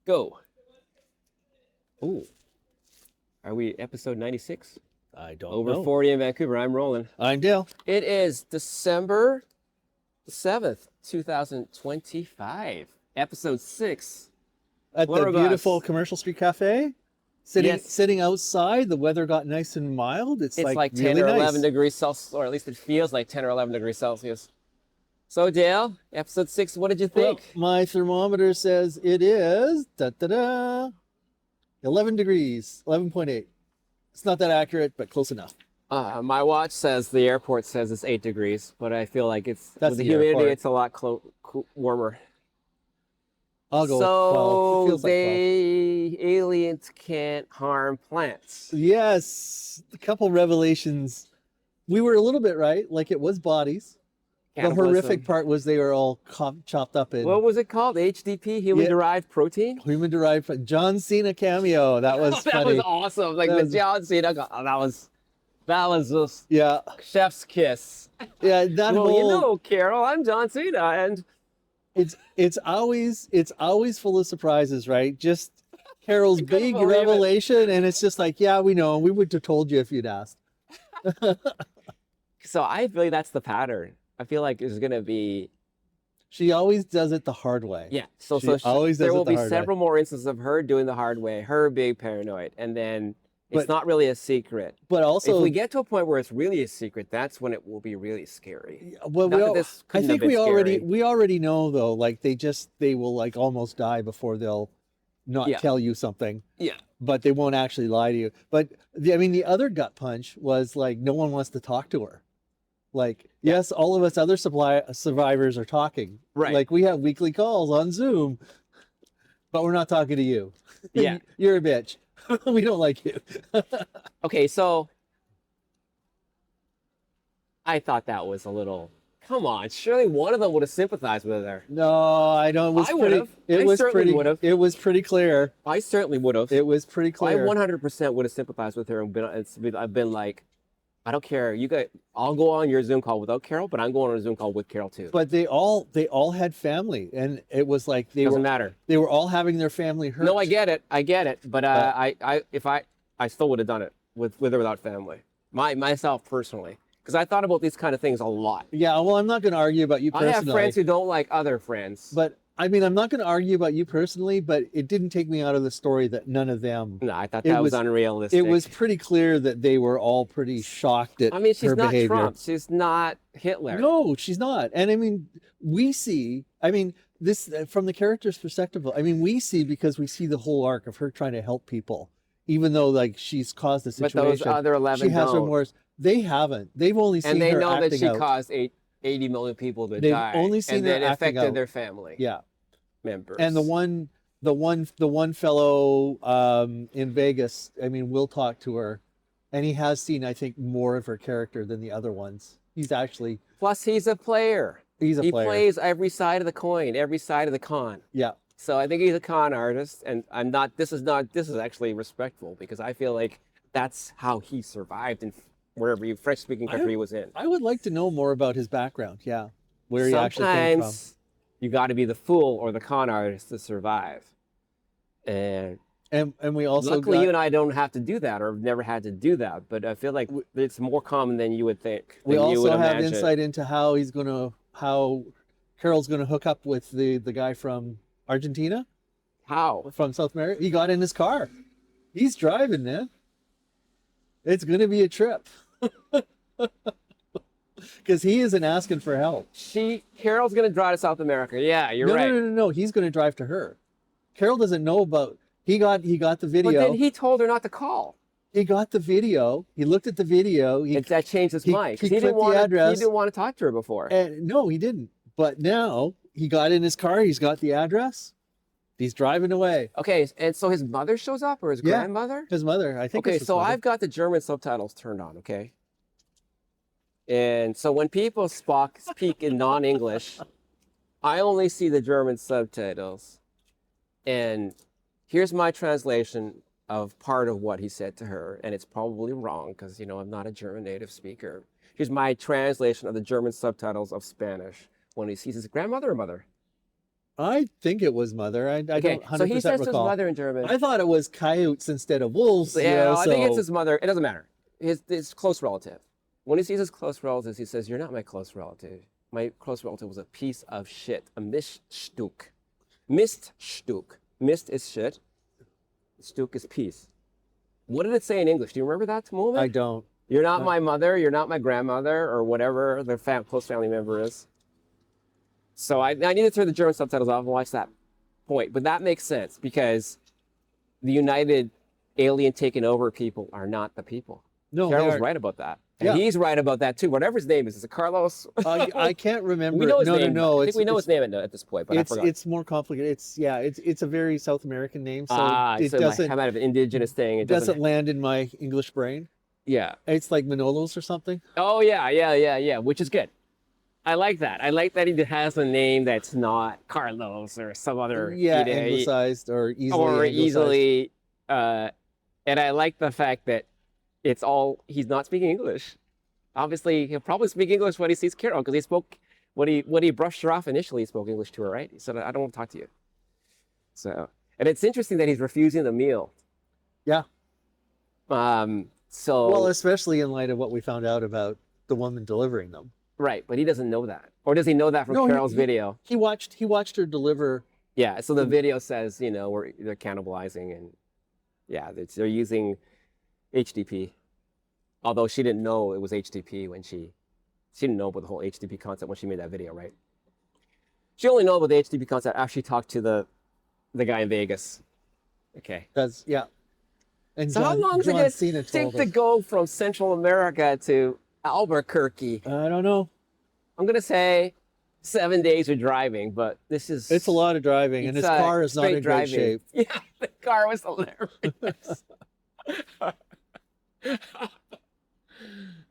Go. Ooh, are we episode 96? I don't Over know. 40 in Vancouver. I'm rolling. I'm Dale. It is December 7th, 2025. Episode 6. At the Pluribus. beautiful Commercial Street Cafe. Sitting outside. The weather got nice and mild. It's like 10 really or nice. 11 degrees Celsius, or at least it feels like 10 or 11 degrees Celsius. So, Dale, episode 6, what did you think? Well, my thermometer says it is 11 degrees, 11.8. It's not that accurate, but close enough. My watch says the airport says it's 8 degrees, but I feel like That's with the the humidity, airport. it's a lot warmer. I'll go So with 12. It feels like 12. aliens can't harm plants. Yes, a couple revelations. We were a little bit right. Like it was bodies. The horrific part was they were all chopped up in What was it called? HDP, human-derived protein? human-derived John Cena cameo. That was That funny. was awesome. Like That the was- John Cena, that was just Yeah, chef's kiss. yeah. That Well, whole you know, Carol, I'm John Cena, and it's always full of surprises, right? Just Carol's I couldn't big believe it. revelation, and it's just like, yeah, we know. We would have told you if you'd asked. so I feel like that's the pattern. I feel like there's gonna be She always does it the hard way. Yeah, always there does will it the be hard way. several more instances of her doing the hard way, her being paranoid, and then it's But- not really a secret. But also, If we get to a point where it's really a secret, that's when it will be really scary. well, Not that this I couldn't think have been scary. we already know though. Like they will like almost die before they'll not Yeah. tell you something, Yeah, but they won't actually lie to you. But the other gut punch was like no one wants to talk to her. Like yes, all of us other survivors are talking. Right. Like we have weekly calls on Zoom, but we're not talking to you. Yeah. You're a bitch. We don't like you. Okay, so I thought that was a little. Come on, surely one of them would have sympathized with her. No, I don't. It was I pretty. would've. It I was certainly pretty. would've. It was pretty clear. I certainly would have. It was pretty I clear. 100% would have sympathized with her and I've been like, I don't care. I'll go on your Zoom call without Carol, but I'm going on a Zoom call with Carol too. But they all had family, and it was like Doesn't matter. they were all having their family hurt. No, I get it. But I still would have done it with or without family. Myself personally, because I thought about these kind of things a lot. Yeah, well, I'm not going to argue about you I personally. have friends who don't like other friends. But I mean, I'm not going to argue about you personally. But it didn't take me out of the story that none of them. No, I thought It that was was- unrealistic. It was pretty clear that they were all pretty shocked at I mean, she's her not behavior. Trump. She's not Hitler. No, she's not. And I mean, we see. I mean, this from the character's perspective. I mean, we see because we see the whole arc of her trying to help people, even though like she's caused the But situation. those other 11 she has don't. remorse. They haven't. They've only seen And they her know that acting she out. caused 80 million people to They've die. only seen and her that acting affected out. their family Yeah, members. and the one fellow in Vegas. I mean, we'll talk to her, and he has seen, I think, more of her character than the other ones. He's Plus, he's a player. a He player. plays every side of the coin, every side of the con. Yeah, So I think he's a con artist, and this is actually respectful because I feel like that's how he survived in wherever French-speaking country he was in. I would like to know more about his background. Yeah, where he actually came from. Sometimes you got to be the fool or the con artist to survive. And And we also luckily, got, you and I don't have to do that, or have never had to do that. But I feel like it's more common than you would think. we than you also would have imagine. insight into how Carol's gonna hook up with the guy from Argentina, How? from South America. He got in his car. He's driving, man. It's gonna be a trip. Because he isn't asking for help. Carol's gonna drive to South America. Yeah, you're No, right. no. He's going to drive to her. Carol doesn't know about. He got the video. But then he told her not to call. He got the video. He looked at the video. That changed his mind. 'Cause he He didn't clicked the address. He didn't want to talk to her before. And no, he didn't. But now he got in his car. He's got the address. He's driving away. Okay, and so his mother shows up, or his Yeah. grandmother? His mother, I think. Okay, it's his so mother. I've got the German subtitles turned on, okay? And so when people speak in non-English, I only see the German subtitles. And here's my translation of part of what he said to her, and it's probably wrong because, I'm not a German native speaker. Here's my translation of the German subtitles of Spanish when he sees his grandmother or mother. I think it was mother. I Okay, don't 100% so he says to his recall. mother in German. I thought it was coyotes instead of wolves. Yeah, you know, I think it's so- his mother. It doesn't matter. His close relative. When he sees his close relatives, he says, "You're not my close relative. My close relative was a piece of shit, a Miststück. Miststück. Mist is shit. Stück is piece." What did it say in English? Do you remember that moment? I don't. You're not my mother. You're not my grandmother, or whatever the close family member is. So I need to turn the German subtitles off and watch that point. But that makes sense because the United alien taken over people are not the people. No, they Carol's aren't. right about that. And Yeah. he's right about that too. Whatever his name is it Carlos? I can't remember. We know his no, name. no, no. I think we know his name at this point, but I forgot. It's more complicated. It's a very South American name, so it so doesn't might have an indigenous thing. It doesn't land in my English brain. Yeah. It's like Manolos or something. Oh yeah. Which is good. I like that. I like that he has a name that's not Carlos or some other Anglicized or easily easily. And I like the fact that he's not speaking English. Obviously, he'll probably speak English when he sees Carol because he spoke when he brushed her off initially. He spoke English to her, right? He said, "I don't want to talk to you." So, and it's interesting that he's refusing the meal. Yeah. So Well, especially in light of what we found out about the woman delivering them. right, but he doesn't know that, or does he know that from No, Carol's video? He watched her deliver. Yeah. So the video says, they're cannibalizing, and they're using HDP. Although she didn't know it was HDP when she didn't know about the whole HDP concept when she made that video, right? She only knew about the HDP concept after she talked to the guy in Vegas. Okay. That's yeah. And So how long is it John going Cena to take told to us. go from Central America to Albuquerque? I don't know. I'm going to say 7 days of driving, but this is... It's a lot of driving, and his car is not in great shape. Yeah, the car was hilarious.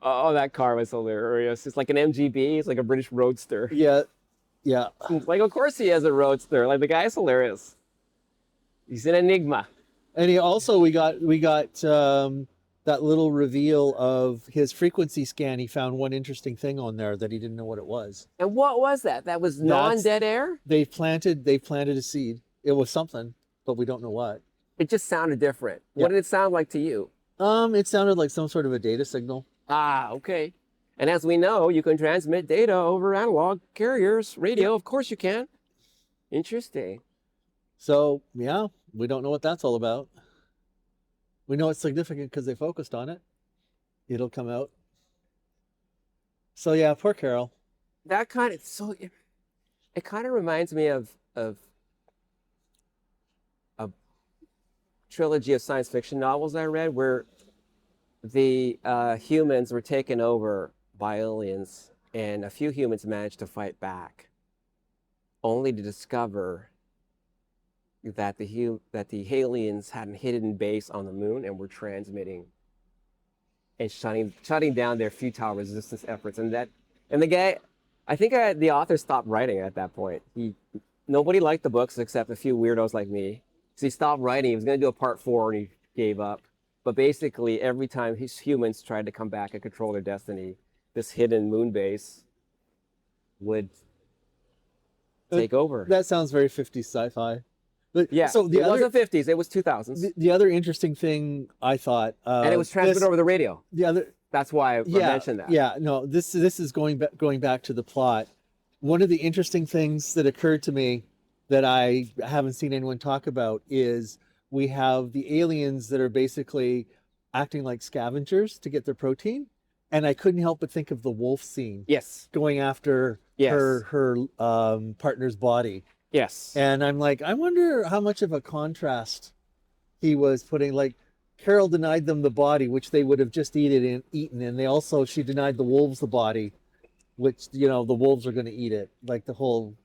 Oh, that car was hilarious. It's like an MGB. It's like a British Roadster. Yeah. It's like, of course he has a Roadster. Like, the guy's hilarious. He's an enigma. And we got that little reveal of his frequency scan. He found one interesting thing on there that he didn't know what it was. And what was that? That was non-dead air? They planted a seed. It was something, but we don't know what. It just sounded different. Yeah. What did it sound like to you? It sounded like some sort of a data signal. Ah, okay. And as we know, you can transmit data over analog carriers, radio. Of course you can. Interesting. So yeah, we don't know what that's all about. We know it's significant because they focused on it. It'll come out. So yeah, poor Carol. That kind of it kind of reminds me of a trilogy of science fiction novels I read where the humans were taken over by aliens, and a few humans managed to fight back, only to discover that the aliens had a hidden base on the moon and were transmitting and shutting down their futile resistance efforts. And the guy, I think the author stopped writing at that point. Nobody liked the books except a few weirdos like me. So he stopped writing. He was going to do a part 4 and he gave up. But basically, every time his humans tried to come back and control their destiny, this hidden moon base would take over. That sounds very 50s sci-fi. But Yeah, so it wasn't 50s, it was 2000s. the other interesting thing I thought, and it was transmitted over the radio. The other, That's why I mentioned that. Yeah, no, this is going back to the plot. One of the interesting things that occurred to me that I haven't seen anyone talk about is we have the aliens that are basically acting like scavengers to get their protein. And I couldn't help but think of the wolf scene. Yes. Going after Yes. her partner's body. Yes. And I'm like, I wonder how much of a contrast he was putting. Like, Carol denied them the body, which they would have just eaten, and she denied the wolves the body, which, the wolves are going to eat it. Like the whole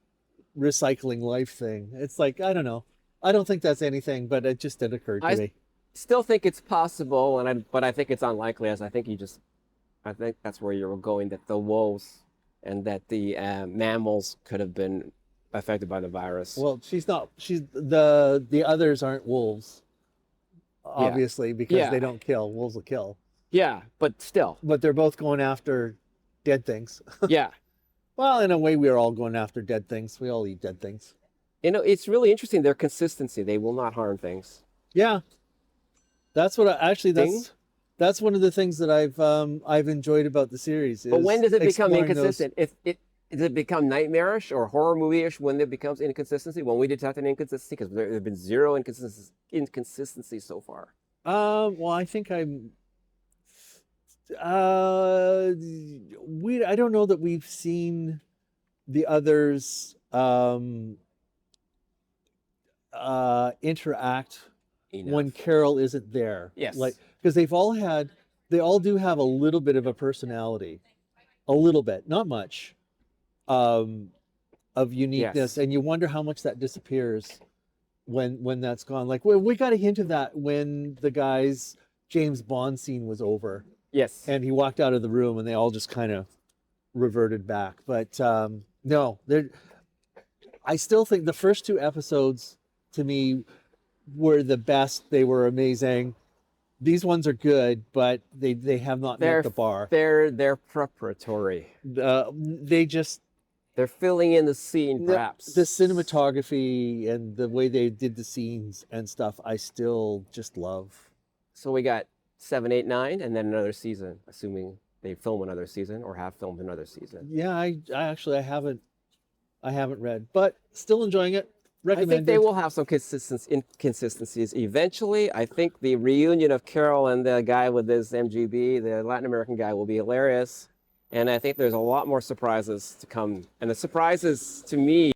recycling life thing. It's like, I don't know. I don't think that's anything, but it just did occur to me. Still think it's possible, but I think it's unlikely, as I think that's where you're going, that the wolves and that the mammals could have been affected by the virus. Well, the others aren't wolves, obviously, because they don't kill. Wolves will kill. Yeah, but still. But they're both going after dead things. Yeah. Well, in a way, we're all going after dead things. We all eat dead things. You know, it's really interesting, their consistency. They will not harm things. Yeah, that's what I actually Thing? that's one of the things that I've enjoyed about the series. But Is when does it become exploring those- inconsistent? If it does it become nightmarish or horror movie-ish when it becomes inconsistency? When we detect an inconsistency, because there have been zero inconsistencies so far. Well, I think I'm. I don't know that we've seen the others interact when Enough. Carol isn't there. Yes. Like, because they all do have a little bit of a personality, a little bit, not much, of uniqueness, Yes. and you wonder how much that disappears when that's gone. Like, we got a hint of that when the guy's James Bond scene was over, Yes. and he walked out of the room, and they all just kind of reverted back. But no, I still think the first two episodes to me were the best. They were amazing. These ones are good, but they have not met the bar. They're preparatory. They're filling in the scene, perhaps. the cinematography and the way they did the scenes and stuff, I still just love. So we got 7, 8, 9, and then another season, assuming they film another season or have filmed another season. Yeah, I actually I haven't read, but still enjoying it. Recommended. I think they will have some inconsistencies eventually. I think the reunion of Carol and the guy with his MGB, the Latin American guy, will be hilarious. And I think there's a lot more surprises to come. And the surprises, to me,